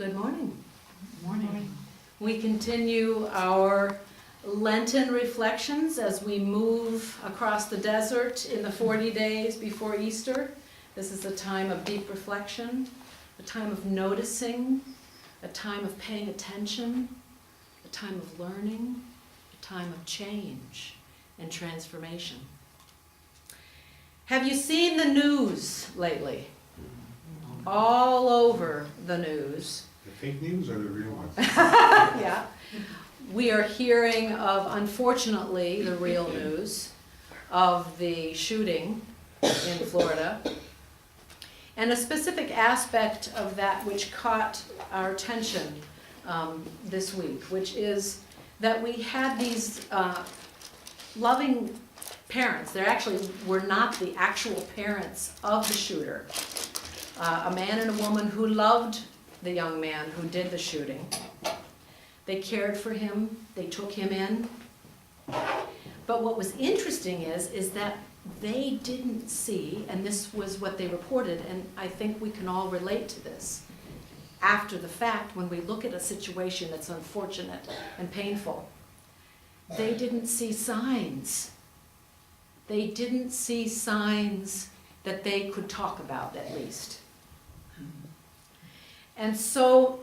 Good morning. Morning. We continue our Lenten reflections as we move across the desert in the 40 days before Easter. This is a time of deep reflection, a time of noticing, a time of paying attention, a time of learning, a time of change and transformation. Have you seen the news lately? All over the news. The fake news or the real ones? Yeah. We are hearing of, unfortunately, the real news of the shooting in Florida. And a specific aspect of that which caught our attention this week, which is that we had these loving parents. They actually were not the actual parents of the shooter. A man and a woman who loved the young man who did the shooting. They cared for him, they took him in. But what was interesting is that they didn't see, and this was what they reported, and I think we can all relate to this, after the fact when we look at a situation that's unfortunate and painful. They didn't see signs. They didn't see signs that they could talk about, at least. And so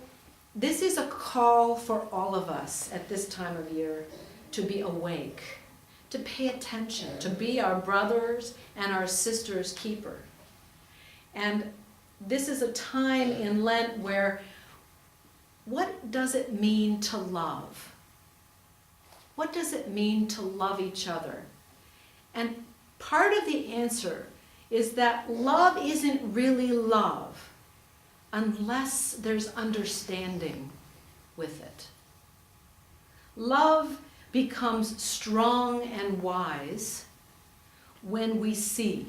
this is a call for all of us at this time of year to be awake, to pay attention, to be our brothers and our sisters' keeper. And this is a time in Lent where, what does it mean to love? What does it mean to love each other? And part of the answer is that love isn't really love unless there's understanding with it. Love becomes strong and wise when we see.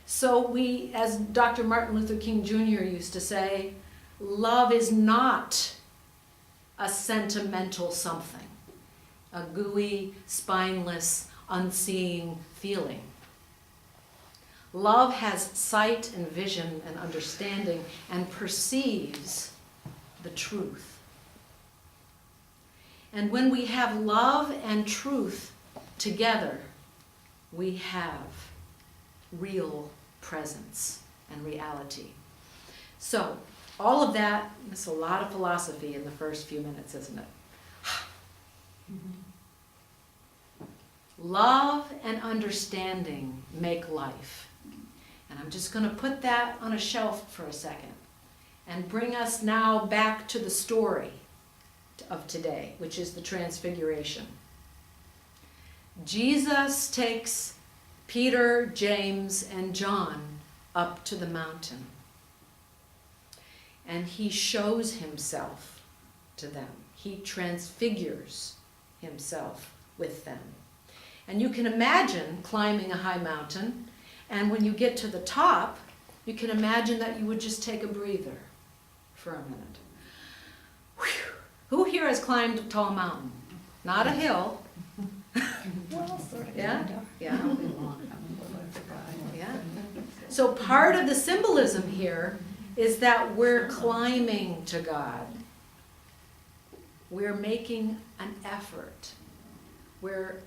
So we, as Dr. Martin Luther King Jr. used to say, love is not a sentimental something, a gooey, spineless, unseeing feeling. Love has sight and vision and understanding and perceives the truth. And when we have love and truth together, we have real presence and reality. So, all of that, that's a lot of philosophy in the first few minutes, isn't it? Love and understanding make life. And I'm just going to put that on a shelf for a second and bring us now back to the story of today, which is the Transfiguration. Jesus takes Peter, James, and John up to the mountain. And he shows himself to them. He transfigures himself with them. And you can imagine climbing a high mountain, and when you get to the top, you can imagine that you would just take a breather for a minute. Whew. Who here has climbed a tall mountain? Not a hill. Yeah? Yeah. Yeah. So part of the symbolism here is that we're climbing to God. We're making an effort. We're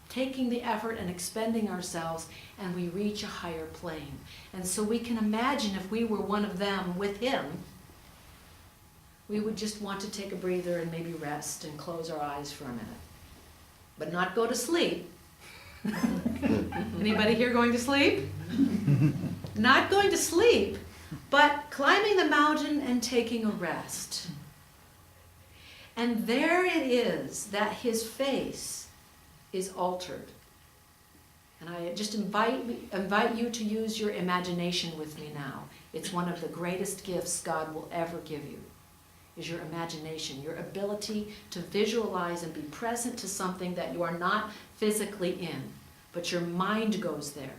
taking the effort and expending ourselves, and we reach a higher plane. And so we can imagine if we were one of them with him, we would just want to take a breather and maybe rest and close our eyes for a minute. But not go to sleep. Anybody here going to sleep? Not going to sleep, but climbing the mountain and taking a rest. And there it is that his face is altered. And I just invite you to use your imagination with me now. It's one of the greatest gifts God will ever give you, is your imagination, your ability to visualize and be present to something that you are not physically in, but your mind goes there.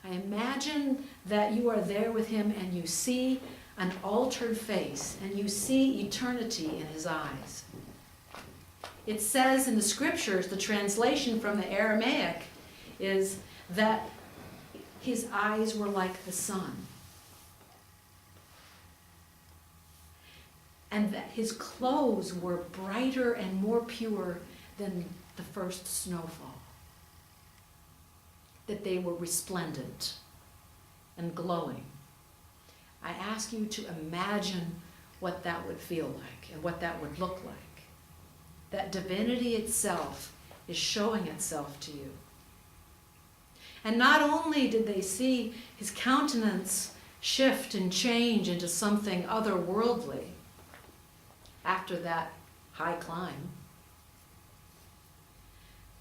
I imagine that you are there with him and you see an altered face and you see eternity in his eyes. It says in the scriptures, the translation from the Aramaic is that his eyes were like the sun. and that his clothes were brighter and more pure than the first snowfall. That they were resplendent and glowing. I ask you to imagine what that would feel like and what that would look like. That divinity itself is showing itself to you. And not only did they see his countenance shift and change into something otherworldly after that high climb,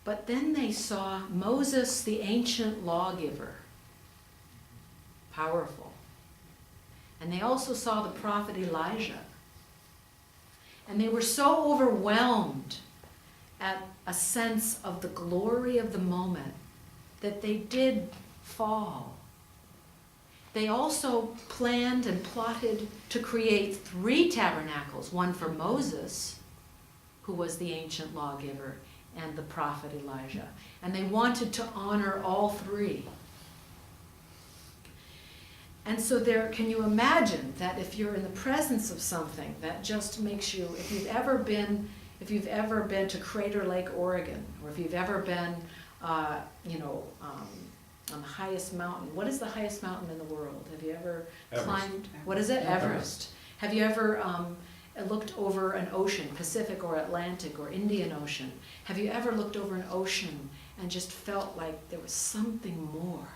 but then they saw Moses, the ancient lawgiver, powerful. And they also saw the prophet Elijah. And they were so overwhelmed at a sense of the glory of the moment that they did fall. They also planned and plotted to create 3 tabernacles, one for Moses, who was the ancient lawgiver, and the prophet Elijah. And they wanted to honor all 3. And so can you imagine that if you're in the presence of something that just makes you, if you've ever been to Crater Lake, Oregon, or if you've ever been, on the highest mountain. What is the highest mountain in the world? Have you ever climbed? What is it? Everest. Have you ever looked over an ocean, Pacific or Atlantic or Indian Ocean? Have you ever looked over an ocean and just felt like there was something more?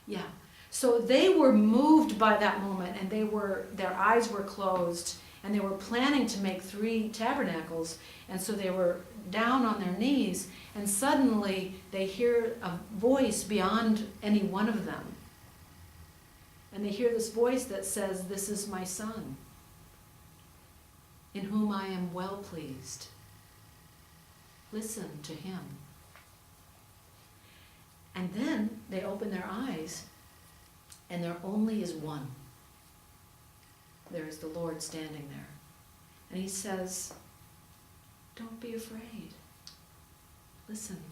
Yeah. So they were moved by that moment, and their eyes were closed, and they were planning to make 3 tabernacles, and so they were down on their knees, and suddenly they hear a voice beyond any one of them. And they hear this voice that says, "This is my son, in whom I am well pleased. Listen to him." And then they open their eyes, and there only is one. There is the Lord standing there. And he says, "Don't be afraid. Listen,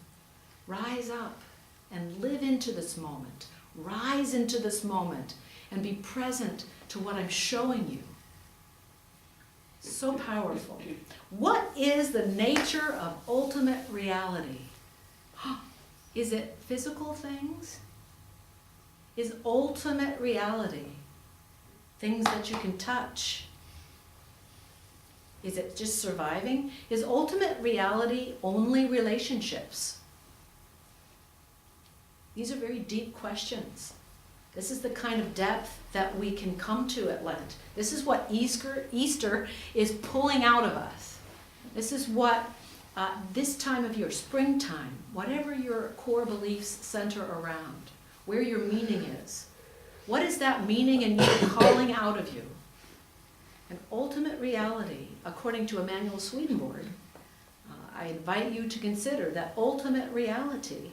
rise up and live into this moment. Rise into this moment and be present to what I'm showing you." So powerful. What is the nature of ultimate reality? Is it physical things? Is ultimate reality things that you can touch? Is it just surviving? Is ultimate reality only relationships? These are very deep questions. This is the kind of depth that we can come to at Lent. This is what Easter is pulling out of us. This is what this time of year, springtime, whatever your core beliefs center around, where your meaning is. What is that meaning in you calling out of you? And ultimate reality, according to Emanuel Swedenborg, I invite you to consider that ultimate reality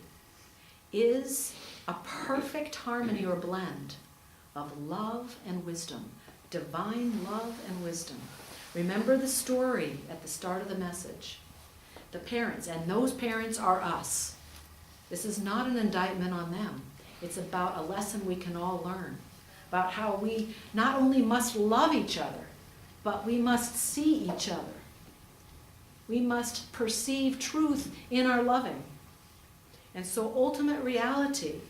is a perfect harmony or blend of love and wisdom, divine love and wisdom. Remember the story at the start of the message. The parents, and those parents are us. This is not an indictment on them. It's about a lesson we can all learn, about how we not only must love each other, but we must see each other. We must perceive truth in our loving. And so ultimate reality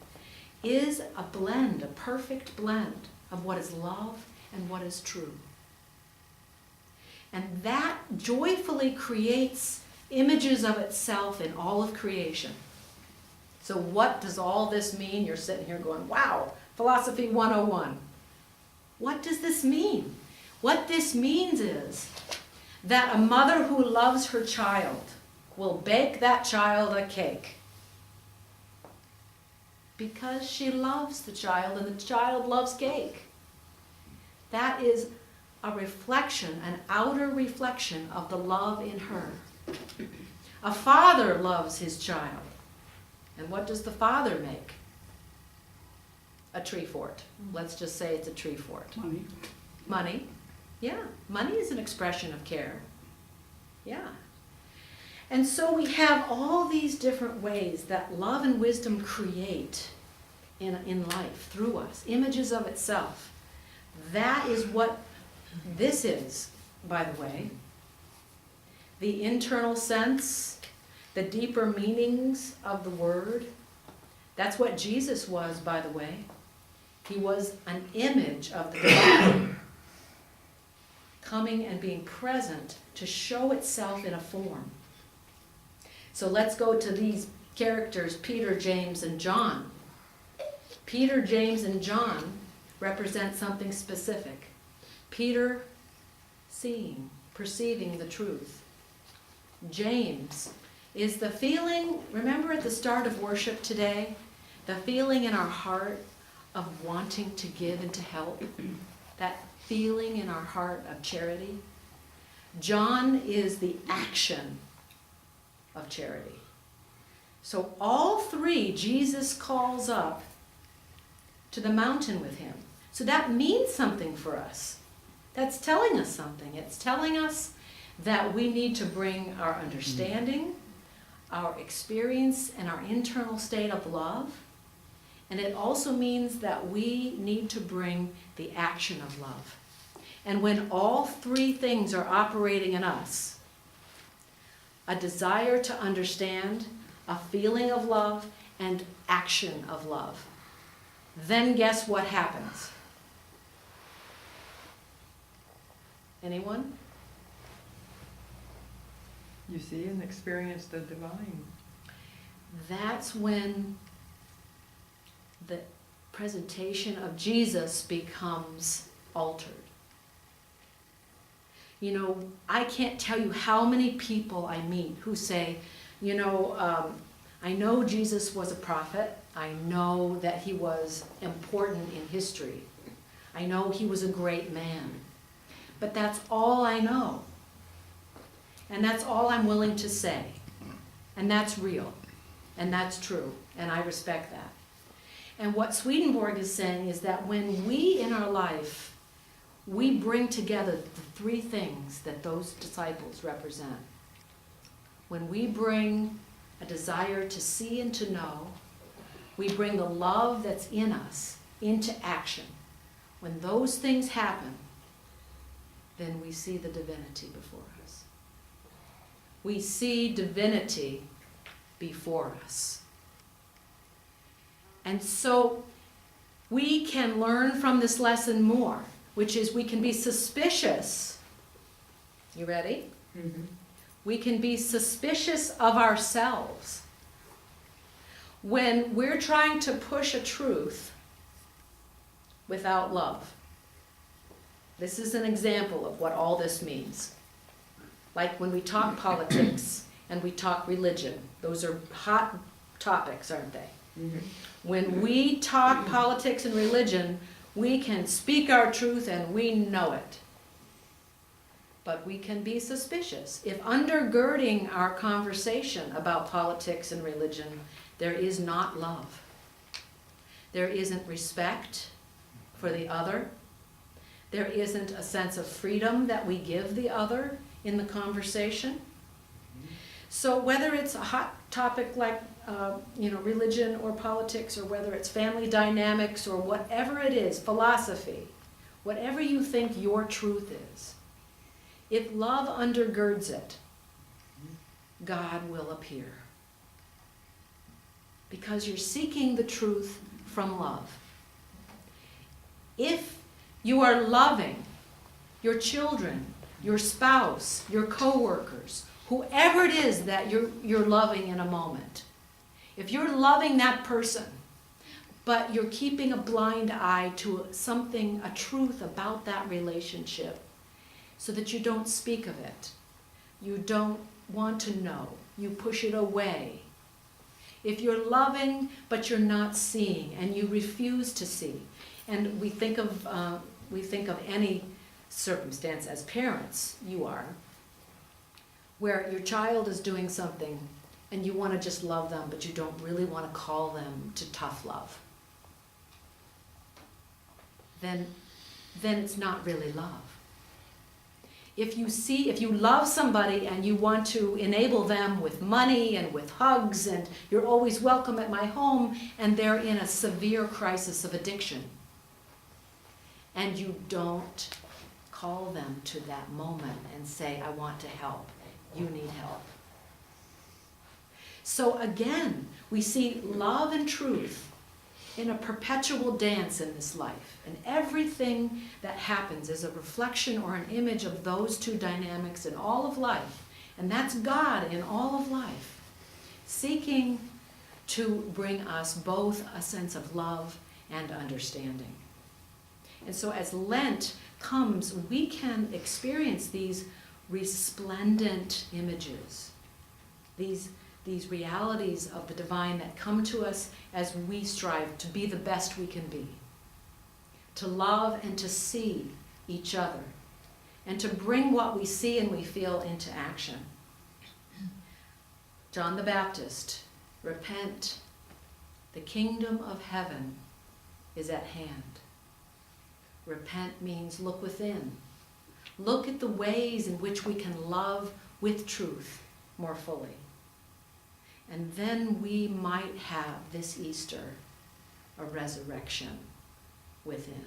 is a blend, a perfect blend of what is love and what is true. And that joyfully creates images of itself in all of creation. So what does all this mean? You're sitting here going, wow, Philosophy 101. What does this mean? What this means is that a mother who loves her child will bake that child a cake because she loves the child and the child loves cake. That is a reflection, an outer reflection of the love in her. A father loves his child. And what does the father make? A tree fort. Let's just say it's a tree fort. Money. Money. Yeah, money is an expression of care. Yeah. And so we have all these different ways that love and wisdom create in life through us, images of itself. That is what This is, by the way, the internal sense, the deeper meanings of the word. That's what Jesus was, by the way. He was an image of the divine, coming and being present to show itself in a form. So let's go to these characters, Peter, James, and John. Peter, James, and John represent something specific. Peter, seeing, perceiving the truth. James is the feeling, remember at the start of worship today, the feeling in our heart of wanting to give and to help, that feeling in our heart of charity. John is the action of charity. So all three Jesus calls up to the mountain with him. So that means something for us. That's telling us something. It's telling us that we need to bring our understanding, our experience, and our internal state of love. And it also means that we need to bring the action of love. And when all three things are operating in us, a desire to understand, a feeling of love, and action of love, then guess what happens? Anyone? You see and experience the divine. That's when the presentation of Jesus becomes altered. You know, I can't tell you how many people I meet who say, you know, I know Jesus was a prophet. I know that he was important in history. I know he was a great man. But that's all I know. And that's all I'm willing to say. And that's real. And that's true. And I respect that. And what Swedenborg is saying is that when we in our life, we bring together the three things that those disciples represent. When we bring a desire to see and to know, we bring the love that's in us into action. When those things happen, then we see the divinity before us. We see divinity before us. And so we can learn from this lesson more, which is we can be suspicious. You ready? Mm-hmm. We can be suspicious of ourselves when we're trying to push a truth without love. This is an example of what all this means. Like when we talk politics and we talk religion, those are hot topics, aren't they? Mm-hmm. When we talk politics and religion, we can speak our truth and we know it. But we can be suspicious. If undergirding our conversation about politics and religion, there is not love. There isn't respect for the other. There isn't a sense of freedom that we give the other in the conversation. So whether it's a hot topic like religion or politics, or whether it's family dynamics or whatever it is, philosophy, whatever you think your truth is, if love undergirds it, God will appear. Because you're seeking the truth from love. If you are loving your children, your spouse, your coworkers, whoever it is that you're loving in a moment, if you're loving that person, but you're keeping a blind eye to something, a truth about that relationship, so that you don't speak of it, you don't want to know, you push it away. If you're loving, but you're not seeing, and you refuse to see, and we think of any circumstance as parents, you are, where your child is doing something and you want to just love them, but you don't really want to call them to tough love, then it's not really love. If you love somebody and you want to enable them with money and with hugs and you're always welcome at my home, and they're in a severe crisis of addiction, and you don't call them to that moment and say, I want to help. You need help. So again, we see love and truth in a perpetual dance in this life. And everything that happens is a reflection or an image of those two dynamics in all of life. And that's God in all of life, seeking to bring us both a sense of love and understanding. And so as Lent comes, we can experience these resplendent images, these realities of the divine that come to us as we strive to be the best we can be, to love and to see each other, and to bring what we see and we feel into action. John the Baptist, repent, the kingdom of heaven is at hand. Repent means look within. Look at the ways in which we can love with truth more fully. And then we might have this Easter a resurrection within.